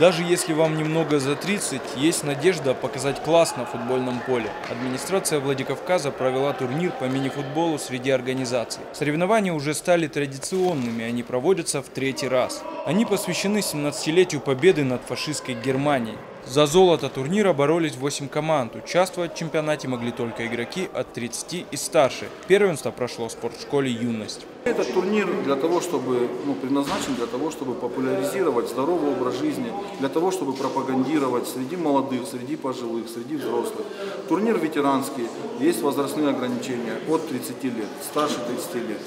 Даже если вам немного за 30, есть надежда показать класс на футбольном поле. Администрация Владикавказа провела турнир по мини-футболу среди организаций. Соревнования уже стали традиционными, они проводятся в 3-й раз. Они посвящены 17-летию победы над фашистской Германией. За золото турнира боролись 8 команд. Участвовать в чемпионате могли только игроки от 30 и старше. Первенство прошло в спортшколе «Юность». Этот турнир предназначен для того, чтобы популяризировать здоровый образ жизни, для того, чтобы пропагандировать среди молодых, среди пожилых, среди взрослых. Турнир ветеранский, есть возрастные ограничения от 30 лет, старше 30 лет.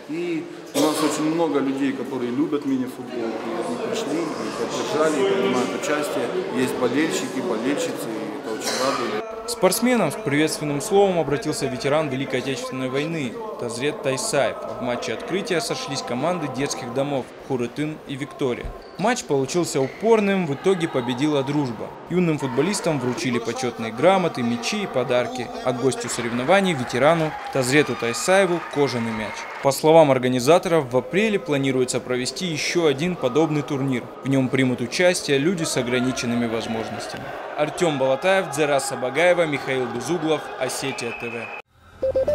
И у нас очень много людей, которые любят мини-футбол, и пришли, и поддержали, и принимают участие. Есть болельщики, болельщицы, и это очень радует. Спортсменам с приветственным словом обратился ветеран Великой Отечественной войны Тазрет Тайсаев. В матче открытия сошлись команды детских домов Хурытын и Виктория. Матч получился упорным, в итоге победила дружба. Юным футболистам вручили почетные грамоты, мячи и подарки, а гостю соревнований, ветерану Тазрету Тайсаеву, кожаный мяч. По словам организаторов, в апреле планируется провести еще один подобный турнир. В нем примут участие люди с ограниченными возможностями. Артем Балатаев, Дзера Сабагаева, Михаил Безуглов, Осетия ТВ.